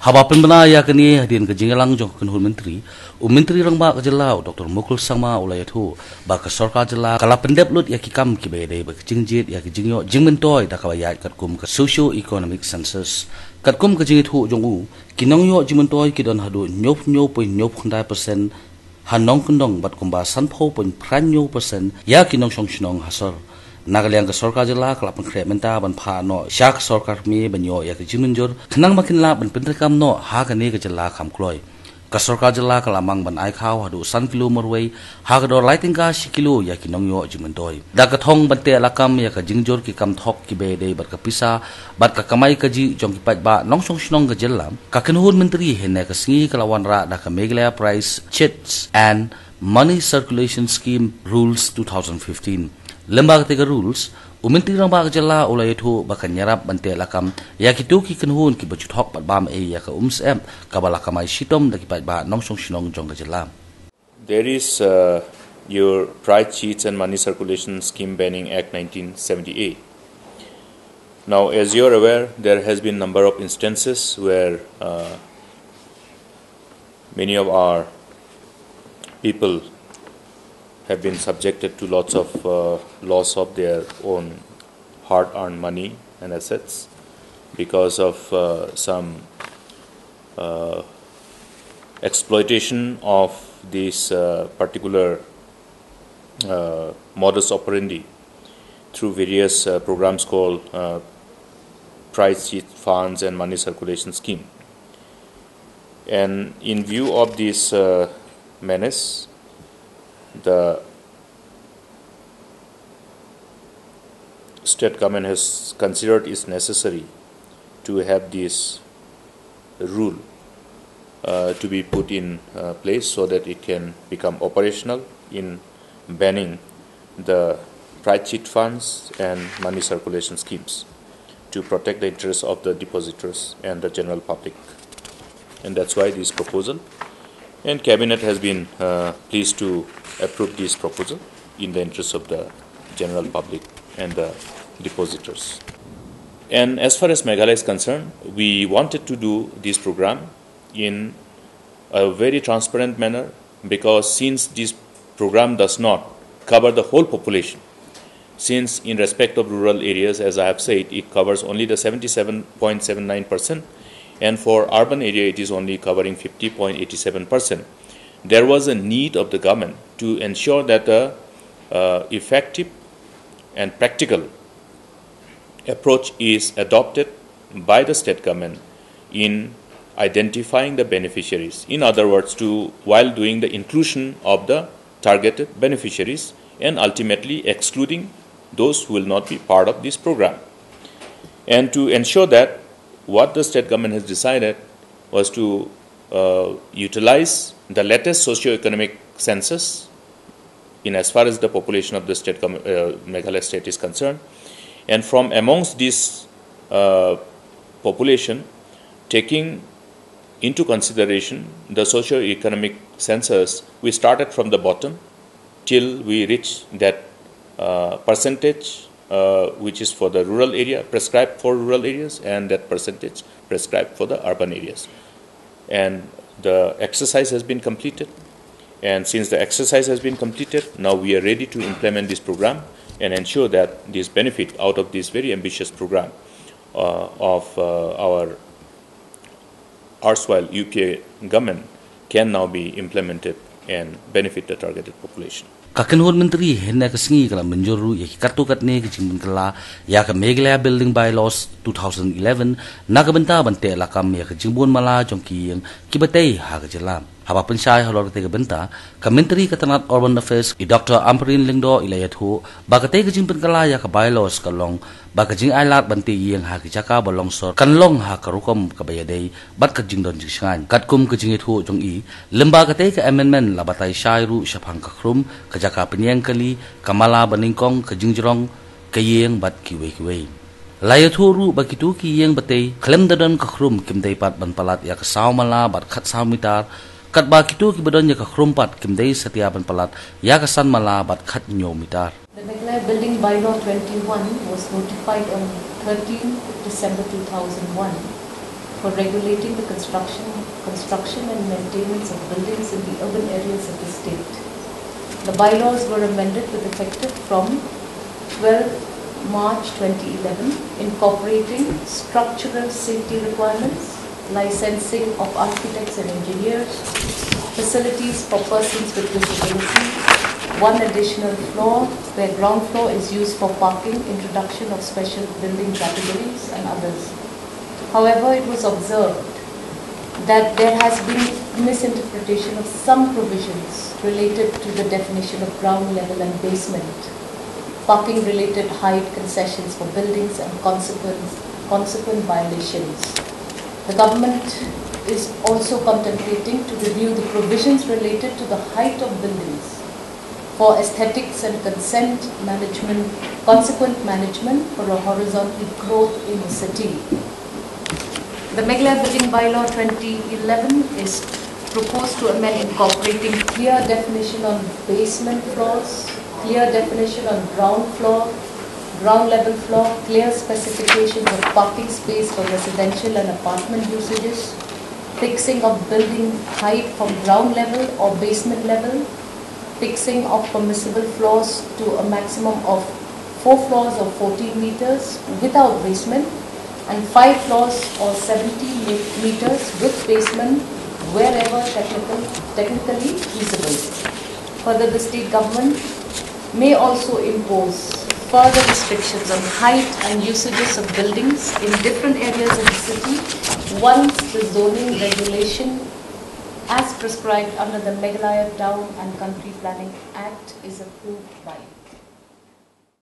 Habapin bana ya kini hadirin ke jingalang jong kenhul menteri, menteri rang ba kejelau Dr. Mukul sama ulayatu ba ke sorka jela kala pendep lut ya kikam ki bede ba jingjit ya ki jingyo jingmentoy da kawayat katkum ke socio economic census katkum ke jingit hu jong u kinong yo jingmentoy ki don hadu nyop nyop khandai persen hanong kendong bat kumba sanpho pun pranyo persen ya kinong song hasor Nagaliang ke sorkar jela kelap menta ban pha no syak sorkar mi banyo ya ke jimunjur kenang makin la ban Treikam no ha kani ke jela kam kloi ke sorkar jela kelamang ban ai khaw hadu san kilo morwei ha ke dor lighting ka sikilo ya kinong yo jimuntoi da ke thong ban te lakam ya ke jingjur ki kam thok ki be dei bar ke pisa bat ke kamai ke ji jong ki pat ba nong song ka jela ka kenhun menteri hene ke singi kelawan ra da ke meglea price chits and money circulation scheme rules 2015 Lembaga tiga rules, menteri lembaga jela oleh itu bahkan nyerap bantai lakam ya kitu ki kenhun ki baju hok pat bam ya ke em kabala kamai sitom daki pat ba nong sinong jong jela. There is your price sheets and money circulation scheme banning act 1978. Now, as you are aware, there has been number of instances where many of our people have been subjected to lots of loss of their own hard-earned money and assets because of some exploitation of this particular modus operandi through various programs called price sheet funds and money circulation scheme. And in view of this menace, the state government has considered it necessary to have this rule to be put in place so that it can become operational in banning the price sheet funds and money circulation schemes to protect the interests of the depositors and the general public. And that's why this proposal. And Cabinet has been pleased to approve this proposal in the interest of the general public and the depositors. And as far as Meghalaya is concerned, we wanted to do this program in a very transparent manner because since this program does not cover the whole population, since in respect of rural areas, as I have said, it covers only the 77.79%, and for urban area it is only covering 50.87%. There was a need of the government to ensure that a effective and practical approach is adopted by the state government in identifying the beneficiaries. In other words, while doing the inclusion of the targeted beneficiaries and ultimately excluding those who will not be part of this program. And to ensure that, what the state government has decided was to utilize the latest socio-economic census in as far as the population of the state Meghalaya state is concerned, and from amongst this population, taking into consideration the socio-economic census, we started from the bottom till we reach that percentage which is for the rural area, prescribed for rural areas, and that percentage prescribed for the urban areas. And the exercise has been completed. And since the exercise has been completed, now we are ready to implement this program and ensure that this benefit out of this very ambitious program of our erstwhile UPA government can now be implemented and benefit the targeted population. Kakenhun menteri hendak kesengi kalau menjuru ya kartu katne kejimun kala ya ke Meghalaya Building Bylaws 2011 naga benta bante lakam ya kejimun mala jongki yang kibatai ha kejelam haba pensai halor tega benta ke menteri ketanat urban affairs Dr. Amperin Lingdo ilayathu bakate kejimun kala ya ke bylaws kalong bakajing ailat bante yang ha kejaka balongsor kanlong ha karukom kabayadai bat kejing don jisngan katkum kejing itu jongi lembaga te ke amendment labatai syairu syapang kakrum kejaka penyang kali kamala baningkong kejingjrong kayeng bat kiwe layaturu bakitu kiyeng batei klem dadan kakrum kimdai pat ban palat ya kesaw mala bat khat saw mitar kat bakitu ki badon ya kakrum pat kimdai setia ban palat ya kesan mala bat khat nyo mitar. The Meghalaya Building Bylaw 21 was notified on 13 December 2001 for regulating the construction and maintenance of buildings in the urban areas of the state. The bylaws were amended with effect from 12 March 2011, incorporating structural safety requirements, licensing of architects and engineers, facilities for persons with disability, one additional floor where ground floor is used for parking, introduction of special building categories and others. However, it was observed that there has been misinterpretation of some provisions related to the definition of ground level and basement, parking related height concessions for buildings and consequent violations. The government is also contemplating to review the provisions related to the height of buildings for aesthetics and consequent management for a horizontal growth in the city. The Meghalaya Building Bylaw 2011 is proposed to amend incorporating clear definition on basement floors, clear definition on ground floor, ground level floor, clear specifications of parking space for residential and apartment usages, fixing of building height from ground level or basement level, fixing of permissible floors to a maximum of 4 floors or 14 meters without basement, and 5 floors or 70 meters with basement wherever technically feasible. Further, the state government may also impose further restrictions on height and usages of buildings in different areas of the city once the zoning regulation as prescribed under the Meghalaya Town and Country Planning Act is approved by it.